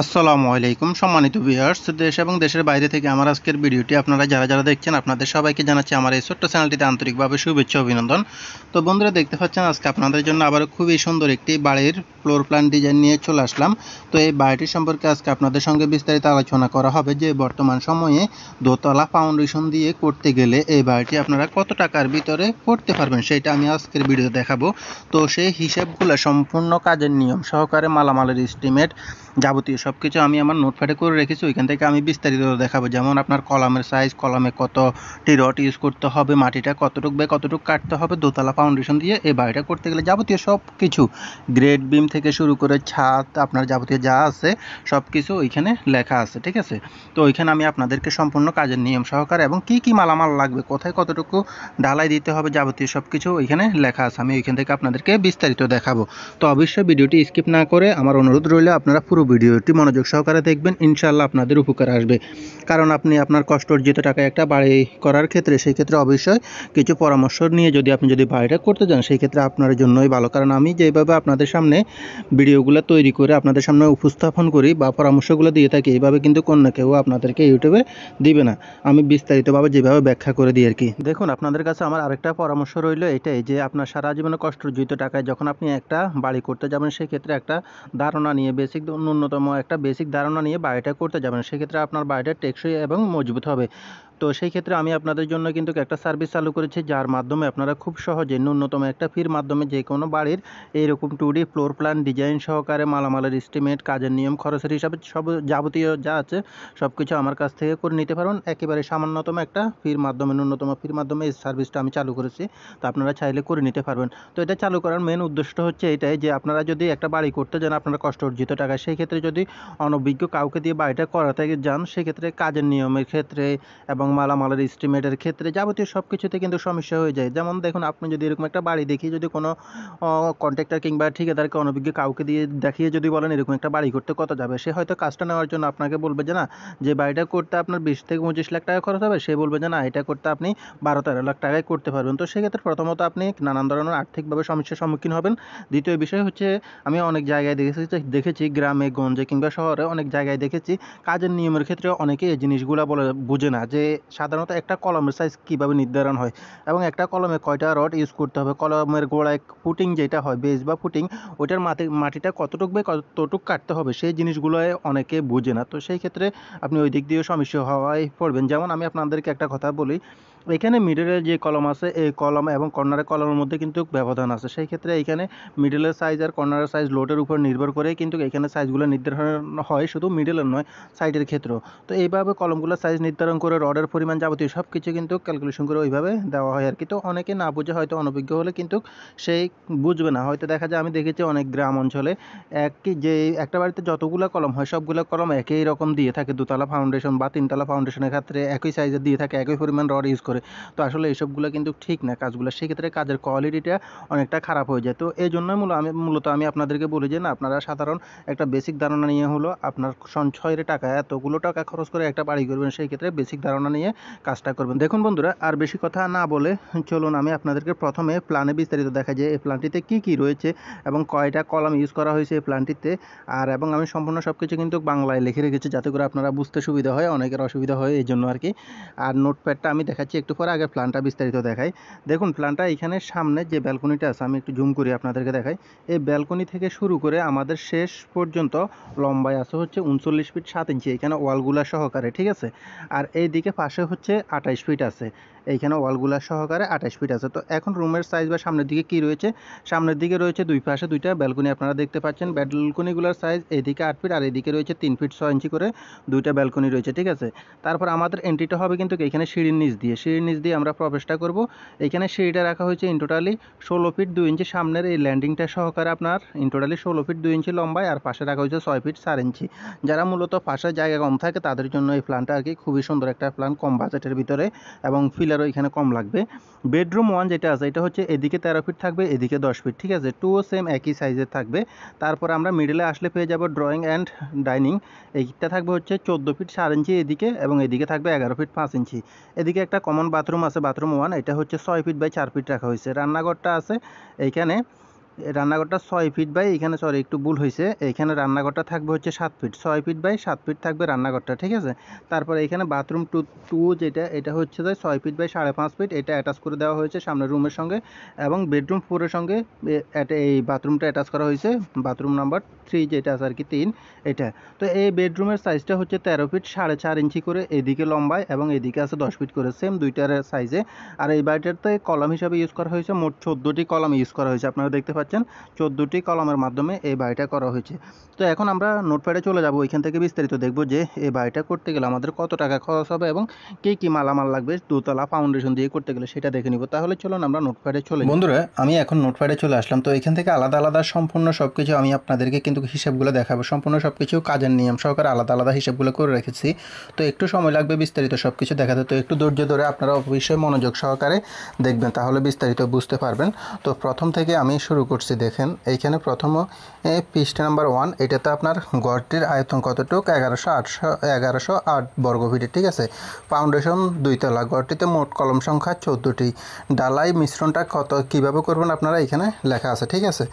আসসালামু আলাইকুম সম্মানিত ভিউয়ার্স, দেশ এবং দেশের বাইরে থেকে আমার আজকের ভিডিওটি আপনারা যারা দেখছেন আপনাদের সবাইকে জানাচ্ছি আমার এই ছোট্ট চ্যানেলটিতে আন্তরিকভাবে শুভেচ্ছা অভিনন্দন। তো বন্ধুরা, দেখতে পাচ্ছেন আজকে আপনাদের জন্য আবার খুবই সুন্দর একটি বাড়ির ফ্লোর প্ল্যান ডিজাইন নিয়ে চলে আসলাম। তো এই বাড়িটি সম্পর্কে আজকে আপনাদের সঙ্গে বিস্তারিত আলোচনা করা হবে যে বর্তমান সময়ে দোতলা ফাউন্ডেশন দিয়ে করতে গেলে এই বাড়িটি আপনারা কত টাকার ভিতরে করতে পারবেন সেটা আমি আজকের ভিডিওতে দেখাবো। তো সেই হিসাবগুলো সম্পূর্ণ কাজের নিয়ম সহকারে মালামালের এস্টিমেট যাবতীয় সব কিছু আমি আমার নোটপ্যাডে করে রেখেছি। ওইখান থেকে আমি বিস্তারিত দেখাবো, যেমন আপনার কলামের সাইজ, কলামে কতটি রড ইউজ করতে হবে, মাটিটা কতটুক বাই কতটুক কাটতে হবে দোতলা ফাউন্ডেশন দিয়ে এই বাড়িটা করতে গেলে যাবতীয় সব কিছু, গ্রেড বিম থেকে শুরু করে ছাদ আপনার যাবতীয় যা আছে সব কিছু ওইখানে লেখা আছে, ঠিক আছে। তো ওইখানে আমি আপনাদেরকে সম্পূর্ণ কাজের নিয়ম সহকারে এবং কি কি মালামাল লাগবে, কোথায় কতটুকু ঢালাই দিতে হবে যাবতীয় সব কিছু ওইখানে লেখা আছে। আমি ওইখান থেকে আপনাদেরকে বিস্তারিত দেখাবো। তো অবশ্যই ভিডিওটি স্কিপ না করে আমার অনুরোধ রইল আপনারা পুরো ভিডিওটি মনোযোগ সহকারে দেখবেন, ইনশাআল্লাহ আপনাদের উপকার আসবে। কারণ আপনি আপনার কষ্ট অর্জিত টাকায় একটা বাড়ি করার ক্ষেত্রে সেই ক্ষেত্রে অবশ্যই কিছু পরামর্শ নিয়ে আপনি যদি বাড়িটা করতে যান সেই ক্ষেত্রে আপনার জন্যই ভালো। কারণ আমি যেভাবে আপনাদের সামনে ভিডিওগুলো তৈরি করে আপনাদের সামনে উপস্থাপন করি বা পরামর্শগুলো দিয়ে থাকি, এইভাবে কিন্তু অন্য কেউ আপনাদেরকে ইউটিউবে দিবে না। আমি বিস্তারিতভাবে যেভাবে ব্যাখ্যা করে দিই আর কি। দেখুন, আপনাদের কাছে আমার আরেকটা পরামর্শ রইল এটাই যে আপনার সারা জীবনে কষ্ট অর্জিত টাকায় যখন আপনি একটা বাড়ি করতে যাবেন সেই ক্ষেত্রে একটা ধারণা নিয়ে ন্যূনতম একটা বেসিক ধারণা নিয়ে বাড়িটা করতে যাবেন, সেক্ষেত্রে আপনার বাড়িটা টেকসই এবং মজবুত হবে। তো সেই ক্ষেত্রে আমি আপনাদের জন্য কিন্তু একটা সার্ভিস চালু করেছি, যার মাধ্যমে আপনারা খুব সহজে ন্যূনতম একটা ফির মাধ্যমে যে কোনো বাড়ির এইরকম 2D ফ্লোর প্ল্যান ডিজাইন সহকারে মালামালের এস্টিমেট, কাজের নিয়ম, খরচের হিসাবে সব যাবতীয় যা আছে সব কিছু আমার কাছ থেকে করে নিতে পারবেন একেবারে সামান্যতম একটা ফির মাধ্যমে, ন্যূনতম ফির মাধ্যমে এই সার্ভিসটা আমি চালু করেছি। তো আপনারা চাইলে করে নিতে পারবেন। তো এটা চালু করার মেন উদ্দেশ্য হচ্ছে এটাই যে আপনারা যদি একটা বাড়ি করতে যান আপনারা কষ্ট অর্জিত টাকা, সেই ক্ষেত্রে যদি অনভিজ্ঞ কাউকে দিয়ে বাড়িটা করাতে যান সেক্ষেত্রে কাজের নিয়মের ক্ষেত্রে এবং মালামালের এস্টিমেটের ক্ষেত্রে যাবতীয় সব কিছুতে কিন্তু সমস্যা হয়ে যায়। যেমন দেখুন, আপনি যদি এরকম একটা বাড়ি দেখিয়ে যদি কোনো কন্ট্রাক্টর কিংবা ঠিকাদারকে অনভিজ্ঞ কাউকে দিয়ে দেখিয়ে যদি বলেন এরকম একটা বাড়ি করতে কত যাবে, সে হয়তো কাজটা নেওয়ার জন্য আপনাকে বলবে যে না, যে বাড়িটা করতে আপনার 20 থেকে 25 লাখ টাকা খরচ হবে, সে বলবে যে না, এটা করতে আপনি 12-13 লাখ টাকায় করতে পারবেন। তো সেক্ষেত্রে প্রথমত আপনি নানান ধরনের আর্থিকভাবে সমস্যার সম্মুখীন হবেন। দ্বিতীয় বিষয় হচ্ছে, আমি অনেক জায়গায় দেখেছি গ্রামে গঞ্জে কিংবা শহরে অনেক জায়গায় দেখেছি কাজের নিয়মের ক্ষেত্রে অনেকে এই জিনিসগুলো বুঝে না যে সাধারণত একটা কলমের সাইজ কীভাবে নির্ধারণ হয় এবং একটা কলমে কয়টা রড ইউজ করতে হবে, কলমের গোড়ায় ফুটিং যেটা হয় বেস বা ফুটিং, ওইটার মাটিটা কতটুক বা কতটুক কাটতে হবে সেই জিনিসগুলো অনেকে বুঝে না। তো সেই ক্ষেত্রে আপনি ওই দিক দিয়েও সমস্যা হওয়ায় পড়বেন। যেমন আমি আপনাদেরকে একটা কথা বলি, এখানে মিডলের যে কলম আছে এই কলম এবং কর্নারের কলমের মধ্যে কিন্তু ব্যবধান আছে। সেই ক্ষেত্রে এইখানে মিডলের সাইজ আর কর্নারের সাইজ লোডের উপর নির্ভর করে কিন্তু এখানে সাইজগুলো নির্ধারণ হয়, শুধু মিডলের নয় সাইডের ক্ষেত্রেও। তো এইভাবে কলমগুলোর সাইজ নির্ধারণ করে রডের পরিমাণ যাবতীয় সব কিছু কিন্তু ক্যালকুলেশন করে ওইভাবে দেওয়া হয় আর কি। তো অনেকে না বুঝে হয়তো অনভিজ্ঞ হলে কিন্তু সেই বুঝবে না, হয়তো দেখা যায় আমি দেখেছি অনেক গ্রাম অঞ্চলে একই যে একটা বাড়িতে যতগুলো কলম হয় সবগুলো কলম একই রকম দিয়ে থাকে, দুতলা ফাউন্ডেশন বা তিনতলা ফাউন্ডেশনের ক্ষেত্রে একই সাইজের দিয়ে থাকে, একই পরিমাণ রড ইউজ করে। তো আসলে এইসবগুলো কিন্তু ঠিক না কাজগুলো, সেক্ষেত্রে কাজের কোয়ালিটিটা অনেকটা খারাপ হয়ে যায়। তো এই জন্যই মূলত আমি আপনাদেরকে বলি যে না, আপনারা সাধারণ একটা বেসিক ধারণা নিয়ে হলো আপনার সঞ্চয়ের টাকা এতগুলো টাকা খরচ করে একটা বাড়ি করবেন, সেই ক্ষেত্রে বেসিক ধারণা নিয়ে কাজটা করবেন। দেখুন বন্ধুরা, আর বেশি কথা না বলে চলুন আমি আপনাদেরকে প্রথমে প্ল্যানে বিস্তারিত দেখা যায় এই প্ল্যানটিতে কী কী রয়েছে এবং কয়টা কলাম ইউজ করা হয়েছে এই প্ল্যানটিতে। এবং আমি সম্পূর্ণ সব কিছু কিন্তু বাংলায় লিখে রেখেছি যাতে করে আপনারা বুঝতে সুবিধা হয়, অনেকের অসুবিধা হয় এই জন্য আর কি। আর নোটপ্যাডটা আমি দেখাচ্ছি একটু পরে, আগে প্ল্যানটা বিস্তারিত দেখাই। দেখুন প্ল্যানটা এখানে সামনে যে ব্যালকনিটা আছে আমি একটু জুম করে আপনাদেরকে দেখাই। এই ব্যালকনি থেকে শুরু করে আমাদের শেষ পর্যন্ত লম্বায় আছে হচ্ছে 39 ফিট 7 ইঞ্চি এখানে ওয়ালগুলা সহকারে, ঠিক আছে। আর এই দিকে পাশে হচ্ছে 28 ফিট আছে, এইখানে ওয়ালগুলা সহকারে 28 ফিট আছে। তো এখন রুমের সাইজ বা সামনের দিকে কি রয়েছে, সামনের দিকে রয়েছে দুই পাশে দুইটা ব্যালকনি আপনারা দেখতে পাচ্ছেন। ব্যালকনিগুলোর সাইজ এদিকে 8 ফিট আর এদিকে রয়েছে 3 ফিট 6 ইঞ্চি করে দুইটা ব্যালকনি রয়েছে, ঠিক আছে। তারপর আমাদের এন্ট্রিটা হবে কিন্তু এখানে সিঁড়ির নিচ দিয়ে আমরা প্রবেশটা করব। এখানে সিঁড়িটা রাখা হয়েছে ইন টোটালি 16 ফিট 2 ইঞ্চি, সামনের এই ল্যান্ডিংটা সহকারে আপনার ইন টোটালি 16 ফিট 2 ইঞ্চি লম্বায়, আর পাশে রাখা হয়েছে 6 ফিট 4 ইঞ্চি। যারা মূলত পাশে জায়গা কম থাকে তাদের জন্য এই প্ল্যানটা আর কি খুবই সুন্দর একটা প্ল্যান, কম বাজেটের ভিতরে এবং ফিলারও এখানে কম লাগবে। বেডরুম 1 যেটা আছে এটা হচ্ছে এদিকে 13 ফিট থাকবে, এদিকে 10 ফিট, ঠিক আছে। টুও সেম একই সাইজের থাকবে। তারপর আমরা মিডলে আসলে পেয়ে যাব ড্রয়িং অ্যান্ড ডাইনিং, এইটা থাকবে হচ্ছে 14 ফিট 4 ইঞ্চি এদিকে এবং এদিকে থাকবে 11 ফিট 5 ইঞ্চি। এদিকে একটা কমন বাথরুম আছে, বাথরুম 1, এটা হচ্ছে 6 ফিট বাই 4 ফিট রাখা হয়েছে। রান্নাঘরটা আছে এইখানে রান্নাঘরটা 6 ফিট বাই, এখানে সরি একটু ভুল হয়েছে, এখানে রান্নাঘরটা থাকবে হচ্ছে 7 ফিট, 6 ফিট বাই 7 ফিট থাকবে রান্নাঘরটা, ঠিক আছে। তারপরে এখানে বাথরুম টু এটা হচ্ছে যে 6 ফিট বাই 5.5 ফিট, এটা অ্যাটাচ করে দেওয়া হয়েছে সামনের রুমের সঙ্গে, এবং বেডরুম 4-এর সঙ্গে এই বাথরুমটা অ্যাটাচ করা হয়েছে, বাথরুম নাম্বার 3 যেটা আছে আর কি 3 এটা। তো এই বেডরুমের সাইজটা হচ্ছে 13 ফিট 4.5 ইঞ্চি করে, এদিকে লম্বায় এবং এদিকে আছে 10 ফিট করে, সেম দুইটার সাইজে। আর এই বাড়িটাতে কলাম হিসাবে ইউজ করা হয়েছে, মোট 14টি কলাম ইউজ করা হয়েছে, আপনারা দেখতে পাচ্ছেন 14টি কলামের মাধ্যমে এই বাড়িটা করা হয়েছে। তো এখন আমরা নোটপ্যাডে চলে যাব, ওইখান থেকে বিস্তারিত দেখব যে এই বাড়িটা করতে গেলে আমাদের কত টাকা খরচ হবে এবং কী কী মালামাল লাগবে দোতলা ফাউন্ডেশন দিয়ে করতে গেলে সেটা দেখে নিব। তাহলে চলুন আমরা নোটপ্যাডে চলে যাই। বন্ধুরা, আমি এখন নোটপ্যাডে চলে আসলাম। তো এখান থেকে আলাদা আলাদা সম্পূর্ণ সব কিছু আমি আপনাদেরকে কিন্তু হিসাবগুলো দেখাবো, সম্পূর্ণ সব কিছু কাজের নিয়ম সহকারে আলাদা আলাদা হিসাবগুলো করে রেখেছি। তো একটু সময় লাগবে বিস্তারিত সব কিছু দেখাতে, তো একটু ধৈর্য ধরে আপনারা অবশ্যই মনোযোগ সহকারে দেখবেন, তাহলে বিস্তারিত বুঝতে পারবেন। তো প্রথম থেকে আমি শুরু করছি। দেখেন এইখানে প্রথম পৃষ্ঠা নাম্বার 1, এটাতে আপনার ঘরটির আয়তন কতটুক 1108 বর্গ ফিট, ঠিক আছে। ফাউন্ডেশন 2 তলা, ঘরটিতে মোট কলম সংখ্যা 14টি, ডালাই মিশ্রণটা কিভাবে করবেন আপনারা এখানে লেখা আছে, ঠিক আছে।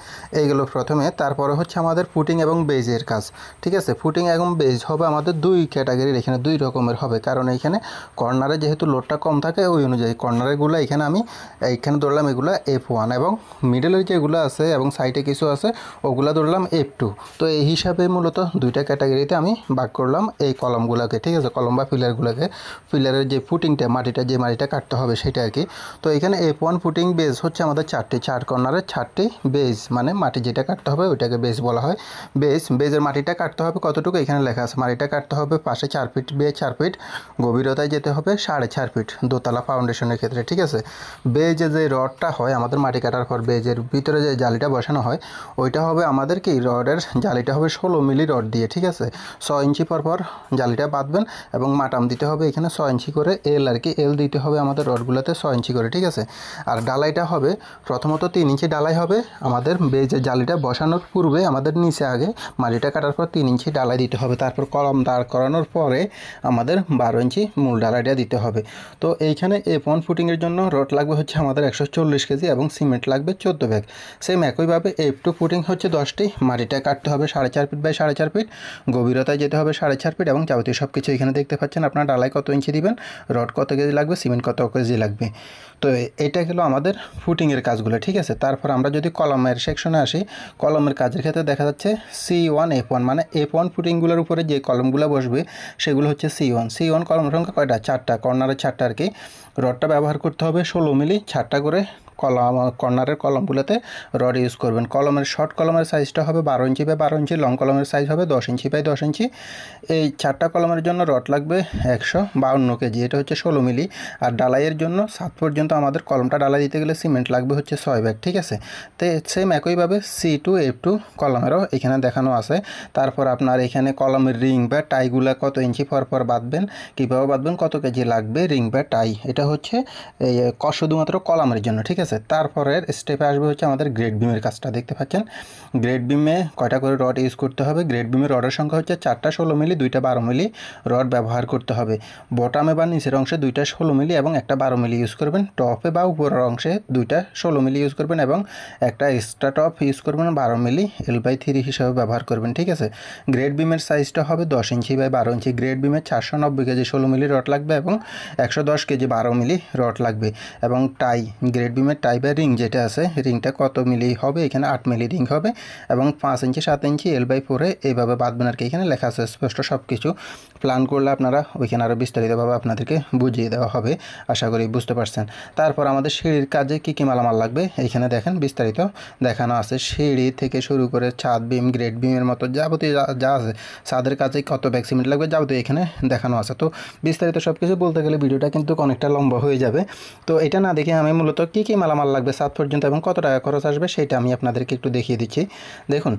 এইগুলো প্রথমে। তারপরে হচ্ছে আমাদের ফুটিং এবং বেজের কাজ, ঠিক আছে। ফুটিং এবং বেজ হবে আমাদের 2 ক্যাটাগরির, এখানে 2 রকমের হবে, কারণ এইখানে কর্নারে যেহেতু লোডটা কম থাকে ওই অনুযায়ী কর্নারেরগুলো এইখানে ধরলাম এগুলো F1, এবং মিডলের যেগুলো আছে এবং সাইডে কিছু আছে ওগুলো ধরলাম F2। তো এই হিসাবে মূলত 2টা ক্যাটাগরিতে আমি ভাগ করলাম এই কলমগুলোকে, ঠিক আছে, কলম বা পিলারগুলোকে। পিলারের যে ফুটিংটা যে মাটিটা কাটতে হবে সেটা আর কি। তো এখানে F1 ফুটিং বেজ হচ্ছে আমাদের 4 কর্নারের 4টি বেজ, মানে মাটি যেটা কাটতে হবে ওইটাকে বেজ বলা হয়। বেজের মাটিটা কাটতে হবে কতটুকু এখানে লেখা আছে, মাটিটা কাটতে হবে পাশে 4 ফিট, 4 ফিট, গভীরতায় যেতে হবে 4.5 ফিট দোতলা ফাউন্ডেশনের ক্ষেত্রে, ঠিক আছে। বেজে যে রডটা হয় আমাদের মাটি কাটার পর, বেজের ভিতরে যে জালিটা বসানো হয় ওইটা হবে আমাদের কি, রডের জালিটা হবে 16 মিলি রড দিয়ে, ঠিক আছে। 6 ইঞ্চি পর জালিটা বাঁধবেন এবং মাটাম দিতে হবে এখানে 6 ইঞ্চি করে, এল আর কি, এল দিতে হবে আমাদের রডগুলোতে 6 ইঞ্চি করে, ঠিক আছে। আর ডালাইটা হবে প্রথমত 3 ইঞ্চি ডালাই হবে আমাদের বেজের জালিটা বসানোর পূর্বে, আমাদের নিচে আগে মাটিটা কাটার পর 3 ইঞ্চি ডালাই দিতে হবে, তারপর কলম দাঁড় করানোর পরে আমাদের 12 ইঞ্চি মূল ডালাইটা দিতে হবে। তো এইখানে F1 ফুটিংয়ের জন্য রড লাগবে হচ্ছে আমাদের 140 কেজি এবং সিমেন্ট লাগবে 14 ব্যাগ। সেম একইভাবে F2 ফুটিং হচ্ছে 10টি, মাটিটা কাটতে হবে 4.5 ফিট বাই 4.5 ফিট, গভীরতায় যেতে হবে 4.5 ফিট, এবং যাবতীয় সব কিছু এখানে দেখতে পাচ্ছেন। আপনার ডালাই কত ইঞ্চি দিবেন, রড কত কেজি লাগবে, সিমেন্ট কত কেজি লাগবে। তো এটা হলো আমাদের ফুটিংয়ের কাজগুলো, ঠিক আছে। তারপর আমরা যদি কলমের সেকশনে আসি, কলমের কাজের ক্ষেত্রে দেখা যাচ্ছে C1 F1, মানে F1 ফুটিংগুলোর উপরে যে কলমগুলো বসবে সেগুলো হচ্ছে C1 কলম সংখ্যা কয়টা, 4টা, কর্নারের 4টা আর কি। রডটা ব্যবহার করতে হবে 16 মিলি, 4টা করে কলম, কর্নারের কলমগুলোতে রড ইউজ করবেন। কলমের শর্ট কলমের সাইজটা হবে 12 ইঞ্চি বাই 12 ইঞ্চি, লং কলমের সাইজ হবে 10 ইঞ্চি বাই 10 ইঞ্চি। এই 4টা কলমের জন্য রড লাগবে 152 কেজি, এটা হচ্ছে 16 মিলি। আর ডালাইয়ের জন্য 7 পর্যন্ত আমাদের কলমটা ডালাই দিতে গেলে সিমেন্ট লাগবে হচ্ছে 6 ব্যাগ, ঠিক আছে। তো সেম একইভাবে C2 F2 কলমেরও এখানে দেখানো আছে। তারপর আপনার এখানে কলমের রিং বা টাইগুলা কত ইঞ্চি পর বাঁধবেন, কীভাবে বাঁধবেন, কত কেজি লাগবে রিং বা টাই, এটা হচ্ছে শুধুমাত্র কলমের জন্য, ঠিক আছে। তারপরের স্টেপে আসবে হচ্ছে আমাদের গ্রেড বিমের কাজটা, দেখতে পাচ্ছেন গ্রেড বিমে কয়টা করে রড ইউজ করতে হবে। গ্রেড বিমের রডের সংখ্যা হচ্ছে 4টা 16 মিলি, 2টা 12 মিলি রড ব্যবহার করতে হবে। বটামে বা নিচের অংশে 2টা 16 মিলি এবং একটা 12 মিলি ইউজ করবেন। টপে বা উপরের অংশে 2টা 16 মিলি ইউজ করবেন এবং একটা এক্সট্রা টপ ইউজ করবেন 12 মিলি L/3 হিসাবে ব্যবহার করবেন, ঠিক আছে। গ্রেড বিমের সাইজটা হবে 10 ইঞ্চি বাই 12 ইঞ্চি। গ্রেড বিমের 490 কেজি 16 মিলি রড লাগবে এবং 110 কেজি 12 মিলি রড লাগবে। এবং টাই, গ্রেড বিমের টাই বা রিং যেটা আছে, রিংটা কত মিলি হবে, এখানে 8 মিলি রিং হবে এবং 5 ইঞ্চি 7 ইঞ্চি L/4 এইভাবে বাঁধবেন আর কি। এখানে লেখা আছে স্পষ্ট সব কিছু, প্ল্যান করলে আপনারা ওইখানে আরও বিস্তারিতভাবে আপনাদেরকে বুঝিয়ে দেওয়া হবে, আশা করি বুঝতে পারছেন। তারপর আমাদের সিঁড়ির কাজে কী কী মালামাল লাগবে এইখানে দেখেন বিস্তারিত দেখানো আছে। সিঁড়ি থেকে শুরু করে ছাদ বিম, গ্রেড বিমের মতো যাবতীয় যা আছে, ছাদের কাজে কত ব্যাগ সিমেন্ট লাগবে যাবতীয় এখানে দেখানো আছে। তো বিস্তারিত সব কিছু বলতে গেলে ভিডিওটা কিন্তু অনেকটা লম্বা হয়ে যাবে। তো এটা না দেখে আমি মূলত কী কী মালামাল লাগবে ছাদ পর্যন্ত এবং কত টাকা খরচ আসবে সেটা আমি আপনাদেরকে একটু দেখিয়ে দিচ্ছি। দেখুন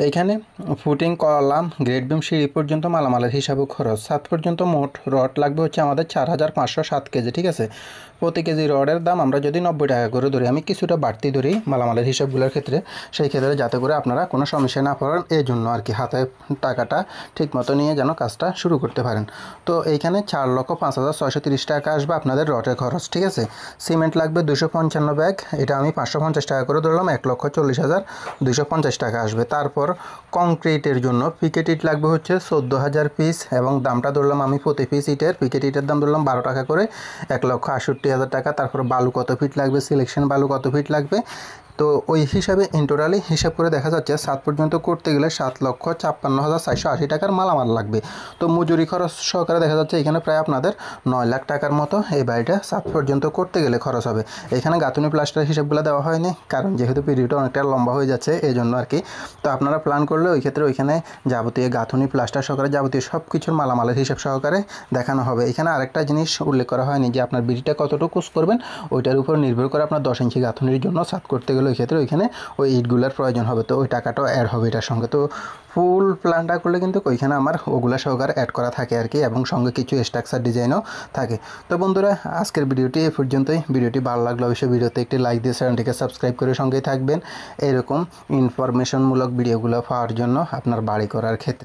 এইখানে ফুটিং কলাম গ্রেড বিম সিঁড়ি পর্যন্ত মালামালের হিসাবে খরচ ছাদ পর্যন্ত মোট রড লাগবে হচ্ছে আমাদের 4507 কেজি, ঠিক আছে। প্রতি কেজি রডের দাম আমরা যদি 90 টাকা করে ধরি, আমি কিছুটা বাড়তি ধরি মালামালের হিসাবগুলোর ক্ষেত্রে, সেই ক্ষেত্রে যাতে করে আপনারা কোনো সমস্যা না পড়েন এই জন্য আর কি, হাতে টাকাটা ঠিক মতো নিয়ে যেন কাজটা শুরু করতে পারেন। তো এইখানে 4,05,630 টাকা আসবে আপনাদের রডের খরচ, ঠিক আছে। সিমেন্ট লাগবে 255 ব্যাগ, এটা আমি 550 টাকা করে ধরলাম, 1,40,250 টাকা আসবে। তারপর কংক্রিটের জন্য পিকেট ইট লাগবে হচ্ছে 14,000 পিস, এবং দামটা ধরলাম আমি প্রতি পিস ইটের, পিকেট ইটের দাম ধরলাম 12 টাকা করে, 1,68,000 টাকা। তারপর বালু কত ফিট লাগবে, সিলেকশন বালু কত ফিট লাগবে, তো ওই হিসাবে ইন টোটালি হিসাব করে দেখা যাচ্ছে 7 পর্যন্ত করতে গেলে 7,56,480 টাকার মালামাল লাগবে। তো মজুরি খরচ সহকারে দেখা যাচ্ছে এখানে প্রায় আপনাদের 9 লাখ টাকার মতো এই বাড়িটা 7 পর্যন্ত করতে গেলে খরচ হবে। এখানে গাঁথুনি প্লাস্টার হিসাবগুলো দেওয়া হয়নি, কারণ যেহেতু ভিডিওটা অনেকটা লম্বা হয়ে যাচ্ছে এই জন্য আর কি। তো আপনারা প্ল্যান করলে ওই ক্ষেত্রে ওইখানে যাবতীয় গাঁথুনি প্লাস্টার সহকারে যাবতীয় সব কিছুর মালামালের হিসাব সহকারে দেখানো হবে। এখানে আরেকটা জিনিস উল্লেখ করা হয়নি যে আপনার বিড়িটা কতটুকু কুচ করবেন, ওইটার উপর নির্ভর করে আপনার 10 ইঞ্চি গাঁথুনির জন্য ছাদ করতে গেলে ওই ক্ষেত্রে ওইখানে ওই ইটগুলার প্রয়োজন হবে, তো ওই টাকাটাও অ্যাড হবে এটার সঙ্গে। তো ফুল প্ল্যানটা করলে কিন্তু ওইখানে আমার ওগুলা সহকারে অ্যাড করা থাকে আর কি, এবং সঙ্গে কিছু স্ট্রাকচার ডিজাইনও থাকে। তো বন্ধুরা, আজকের ভিডিওটি এই পর্যন্তই। ভিডিওটি ভালো লাগলে অবশ্যই ভিডিওতে একটি লাইক দিয়ে চ্যানেলটিকে সাবস্ক্রাইব করে সঙ্গেই থাকবেন এরকম ইনফরমেশনমূলক ভিডিওগুলো পাওয়ার জন্য আপনার বাড়ি করার ক্ষেত্রে।